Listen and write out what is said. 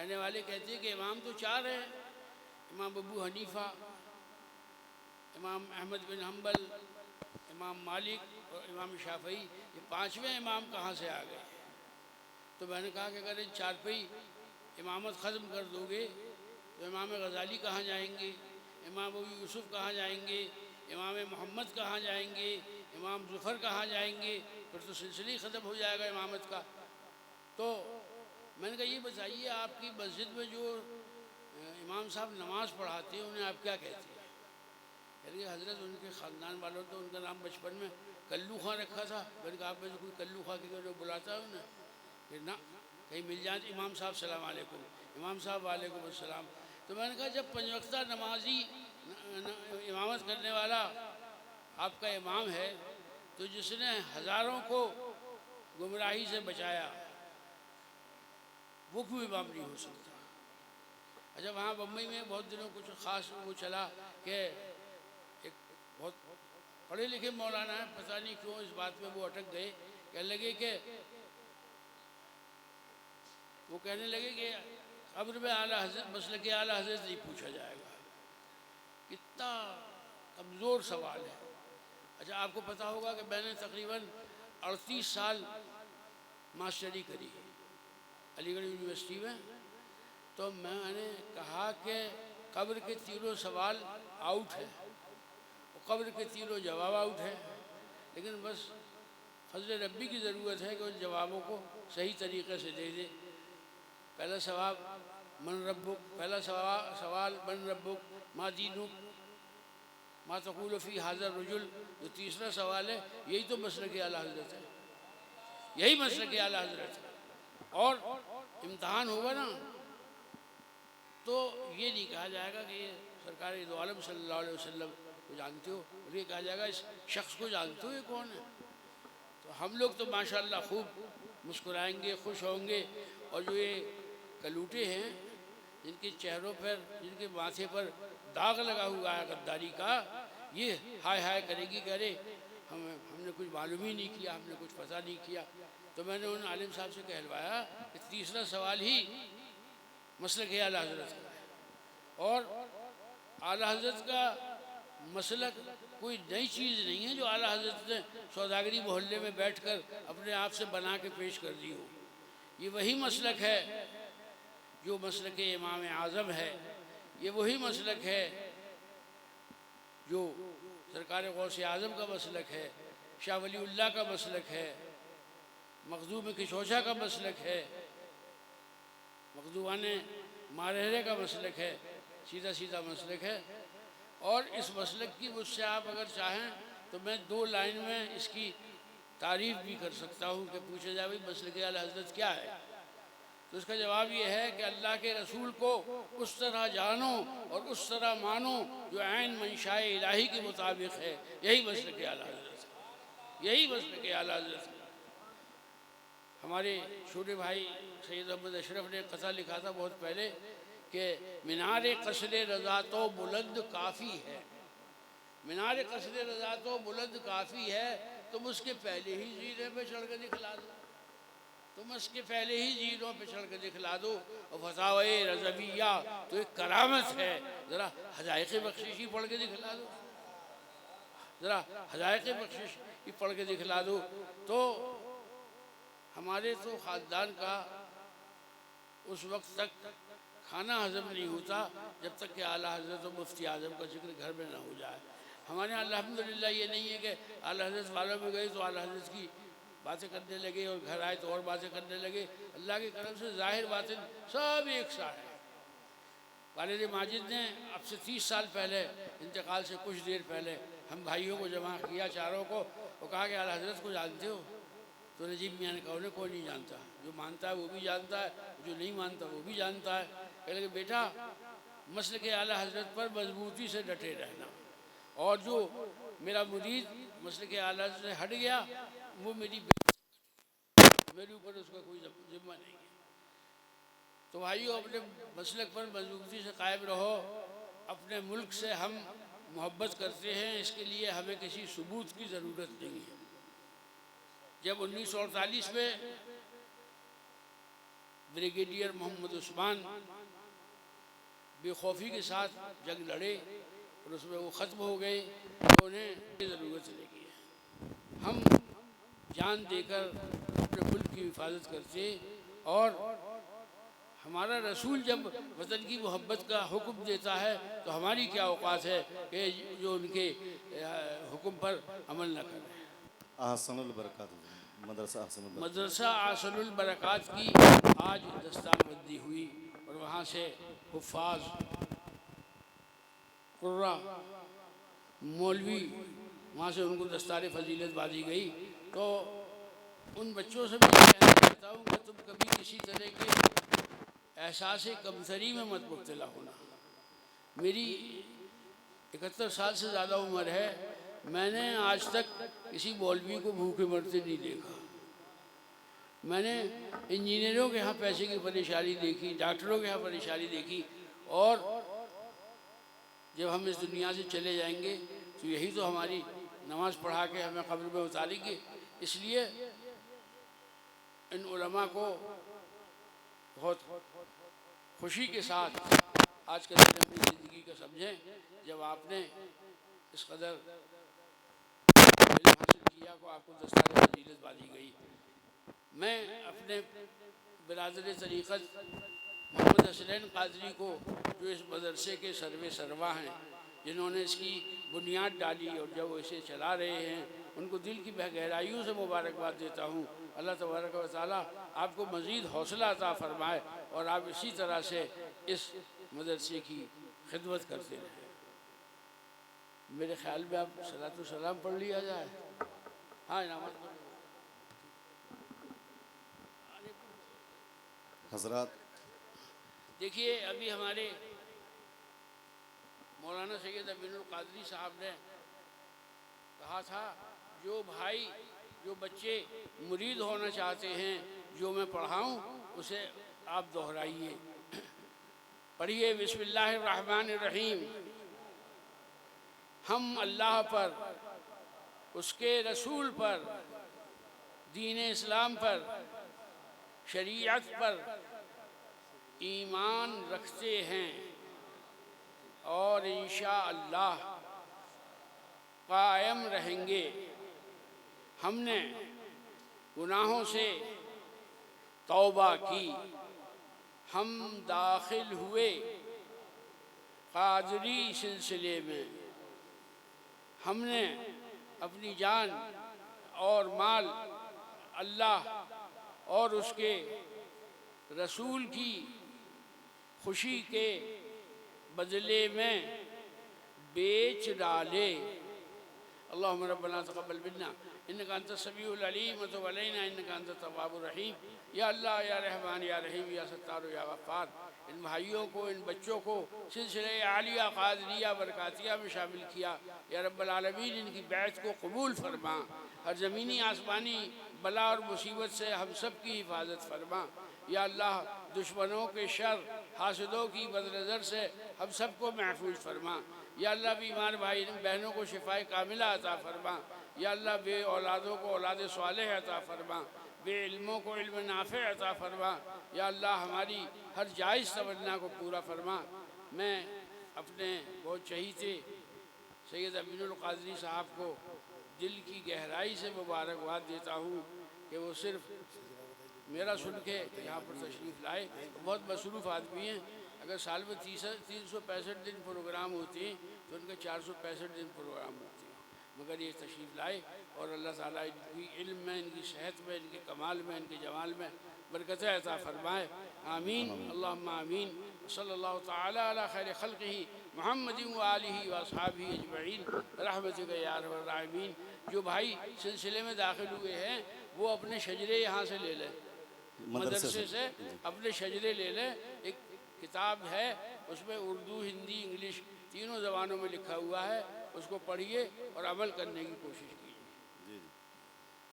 कहने वाले कहते हैं कि इमाम तो चार हैं, इमाम अबू हनीफ़ा, इमाम अहमद बिन हम्बल, इमाम मालिक और इमाम शाफ़ई, ये पांचवें इमाम कहाँ से आ गए? तो मैंने कहा कि अगर इन चार पे ही इमामत ख़त्म कर दोगे तो इमाम गज़ाली कहाँ जाएंगे, इमाम अबू यूसुफ़ कहाँ जाएंगे, इमाम मोहम्मद कहाँ जाएंगे, इमाम ज़ुफ़र कहाँ जाएंगे? फिर तो सिलसिला ही ख़त्म हो जाएगा इमामत का। तो मैंने कहा ये बताइए, आपकी मस्जिद में जो इमाम साहब नमाज़ पढ़ाते हैं उन्हें आप क्या कहते हैं? यानी हज़रत उनके ख़ानदान वालों तो उनका नाम बचपन में कल्लू खां रखा था। मैंने कहा आप में से कोई कल्लू खां की जो बुलाता है उन्हें? फिर ना, कहीं मिल जाए इमाम साहब सलाम अलैकुम, इमाम साहब वालेकुम अस्सलाम। तो मैंने कहा जब पंज वक्ता नमाजी इमामत करने वाला आपका इमाम है, तो जिसने हज़ारों को गुमराही से बचाया, वो क्यों इमाम नहीं हो सकता? अच्छा, वहाँ बम्बई में बहुत दिनों कुछ ख़ास वो चला कि एक बहुत पढ़े लिखे मौलाना है, पता नहीं क्यों इस बात में वो अटक गए। कहने लगे कि वो कहने लगे कि कब्र में आला हज़रत, मसले के आला हज़रत नहीं पूछा जाएगा। कितना कमज़ोर सवाल है। अच्छा, आपको पता होगा कि मैंने तकरीबन 38 साल मास्टरी करी अलीगढ़ यूनिवर्सिटी में। तो मैंने कहा कि कब्र के तीनों सवाल आउट है और कब्र के तीनों जवाब आउट है, लेकिन बस फजल रब्बी की ज़रूरत है कि उन जवाबों को सही तरीक़े से दे दे। पहला सवाल मन रब्बुक, पहला सवाल मन रब्बुक मा दीनुक मा तक़ूलु फ़ी हाज़ा रजुल, जो तीसरा सवाल है यही तो मसलक आला हज़रत है, यही मसलक आला हज़रत है। और इम्तहान होगा ना तो ये नहीं कहा जाएगा कि ये सरकार दो आलम सल्लल्लाहु अलैहि वसल्लम को जानते हो, और ये कहा जाएगा इस शख्स को जानते हो ये कौन है। तो हम लोग तो माशाअल्लाह खूब मुस्कुराएंगे, खुश होंगे, और जो ये कलूटे हैं जिनके चेहरों पर, जिनके माथे पर दाग लगा हुआ है गद्दारी का, ये हाय हाय करेगी कि अरे हमने कुछ मालूम ही नहीं किया, हमने कुछ पता नहीं किया। तो मैंने उन आलिम साहब से कहलवाया कि तीसरा सवाल ही मसलक आला हज़रत का है, और आला हज़रत का मसलक कोई नई चीज़ नहीं है जो आला हज़रत ने सौदागरी मोहल्ले में बैठकर अपने आप से बना के पेश कर दी हो। ये वही मसलक है जो मसलक इमाम आज़म है, ये वही मसलक है जो सरकार गौस आज़म का मसलक है, शाह वलीउल्लाह का मसलक है, मखदूम किशोशा का मसलक है, मखदूमान मारहरे का मसलक है, सीधा सीधा मसलक है। और इस मसलक की मुझसे आप अगर चाहें तो मैं 2 लाइन में इसकी तारीफ़ भी कर सकता हूँ कि पूछा जाए भाई मसलक आला हज़रत क्या है, तो इसका जवाब ये है कि अल्लाह के रसूल को उस तरह जानो और उस तरह मानो जो ऐन मंशाए इलाही के मुताबिक है। यही मसलक आला हज़रत है, यही मसलक आला हज़रत है। हमारे छोटे भाई सैयद अहमद अशरफ ने कथा लिखा था बहुत पहले कि मीनार कसर रज़ा तो बुलंद काफ़ी है, मीनार कसर रज़ा तो बुलंद काफ़ी है, तुम उसके पहले ही जीने पे चढ़ के दिखला दो, तुम उसके पहले ही जीनों पे चढ़ के दिखला दो। और फतावे रज़विया तो एक करामत है, ज़रा हज़ाइक़ बख्शिश ही पढ़ के दिखला दो, ज़रा हज़ाइक़ बख्शिश ही पढ़ के दिखला दो। तो हमारे तो ख़ानदान का उस वक्त तक खाना हज़म नहीं होता जब तक कि आला हज़रत और मुफ्ती आज़म का जिक्र घर में ना हो जाए। हमारे यहाँ अल्हम्दुलिल्लाह ये नहीं है कि आला हज़रत वालों में गए तो आला हज़रत की बातें करने लगे और घर आए तो और बातें करने लगे। अल्लाह की करम से ज़ाहिर बातें सब एक सा है। वालिद माजिद ने अब से 30 साल पहले इंतकाल से कुछ देर पहले हम भाइयों को जमा किया चारों को, और कहा कि आला हज़रत को जानते हो? तो नजीब मियाँ ने कहा उन्हें कोई नहीं जानता, जो मानता है वो भी जानता है, जो नहीं मानता वो भी जानता है। कह लगे बेटा मसलक आला हज़रत पर मजबूती से डटे रहना, और जो मेरा मुरीद मसलक आला हज़रत से हट गया वो मेरे ऊपर उसका कोई जिम्मा नहीं है। तो भाइयों अपने मसलक पर मजबूती से कायम रहो। अपने मुल्क से हम मोहब्बत करते हैं, इसके लिए हमें किसी सबूत की ज़रूरत नहीं है। जब 1948 में ब्रिगेडियर मोहम्मद उस्मान बेखौफी के साथ जंग लड़े और उसमें वो ख़त्म हो गए, तो उन्हें ज़रूरत लगी है। हम जान देकर अपने मुल्क की हिफाजत करते, और हमारा रसूल जब वतन की मोहब्बत का हुक्म देता है तो हमारी क्या औकात है कि जो उनके हुक्म पर अमल न करें। आहसनुल बरकात मदरसा आहसनुल बरकात की आज दस्तारबंदी हुई और वहाँ से हुफ़ाज़, कुर्रा, मौलवी, वहाँ से उनको दस्तार फजीलत बांधी गई। तो उन बच्चों से भी कहना चाहता हूँ कि तुम कभी किसी तरह के एहसास कमतरी में मत मुब्तला होना। मेरी 71 साल से ज़्यादा उम्र है, मैंने आज तक किसी मौलवी को भूखे मरते नहीं देखा। मैंने इंजीनियरों के यहाँ पैसे की परेशानी देखी, डॉक्टरों के यहाँ परेशानी देखी, और जब हम इस दुनिया से चले जाएंगे तो यही तो हमारी नमाज़ पढ़ा के हमें कब्र में उतारेंगे। इसलिए इन उलमा को बहुत खुशी के साथ आज के दिन अपनी ज़िंदगी का समझें, जब आपने इस कदर हासिल किया को आपको दस्तार फजीलत बांधी गई। मैं अपने बिरादर तरीक़त मोहम्मद हसनैन कादरी को, जो इस मदरसे के सर्वे सरवा हैं, जिन्होंने इसकी बुनियाद डाली और जब वो इसे चला रहे हैं, उनको दिल की गहराइयों से मुबारकबाद देता हूँ। अल्लाह तबारक व तआला आपको मज़ीद हौसला अता फ़रमाए और आप इसी तरह से इस मदरसे की खिदमत करते रहें। मेरे ख़्याल में आप सलातो सलाम पढ़ लिया जाए। हाँ इनामत हजरात, देखिए, अभी हमारे मौलाना सैयद अमीनुल कादरी साहब ने कहा था, जो भाई जो बच्चे मुरीद होना चाहते हैं, जो मैं पढ़ाऊँ उसे आप दोहराइए। पढ़िए बिस्मिल्लाहिर्रहमानिर्रहीम। हम अल्लाह पर, उसके रसूल पर, दीन इस्लाम पर, शरीयत पर ईमान रखते हैं और इंशाअल्लाह कायम रहेंगे। हमने गुनाहों से तौबा की, हम दाखिल हुए कादरी सिलसिले में। हमने अपनी जान और माल अल्लाह और उसके रसूल की खुशी के बदले में बेच डाले। अल्लाहुम्मा रब्बना तक़ब्बल मिन्ना इन्नका अंतस समीउल अलीम व तुब अलैना इन्नका अंतत तव्वाबुर रहीम। या अल्लाह, या रहमान, या रहीम, या सत्तार, या गफ़्फ़ार, इन भाइयों को, इन बच्चों को सिलसिले आलिया क़ादरिया बरकातिया में शामिल किया। या रब्बल आलमीन, इनकी बैत को कबूल फरमा। हर ज़मीनी आसमानी बला और मुसीबत से हम सब की हिफाजत फरमा। या अल्लाह, दुश्मनों के शर, हासदों की बदनज़र से हम सब को महफूज फरमा। या अल्लाह, बीमार भाई बहनों को शिफाए कामिला अता फरमा। या अल्लाह, बे औलादों को औलाद स्वालेह अता फरमा, बे इल्मों को इल्म नाफ़े अता फरमा। या अल्लाह, हमारी हर जायज़ तमन्ना को पूरा फरमा। मैं अपने बहुत चहीते सैयद अमीनुल कादरी साहब को दिल की गहराई से मुबारकबाद देता हूँ कि वो सिर्फ़ मेरा सुन के यहाँ पर तशरीफ़ लाए। बहुत मसरूफ़ आदमी हैं। अगर साल में 365 दिन प्रोग्राम होते हैं तो उनके 465 दिन प्रोग्राम होते हैं, मगर ये तशरीफ़ लाए और अल्लाह ताला इनकी इल्म में, इनकी सेहत में, इनके कमाल में, इनके जमाल में बरकत अता फ़रमाए। आमीन अल्लाहुम्मा आमीन। सल्लल्लाहु तआला अला खैर खल्क़िही मुहम्मदिन व आलिही व अस्हाबिही अजमईन रहमतिका या अरहमर राहिमीन। जो भाई सिलसिले में दाखिल हुए हैं वो अपने शजरे यहाँ से ले लें, मदरसे से अपने शजरे ले लें। एक किताब है, उसमें उर्दू, हिंदी, इंग्लिश तीनों ज़बानों में लिखा हुआ है, उसको पढ़िए और अमल करने की कोशिश कीजिए।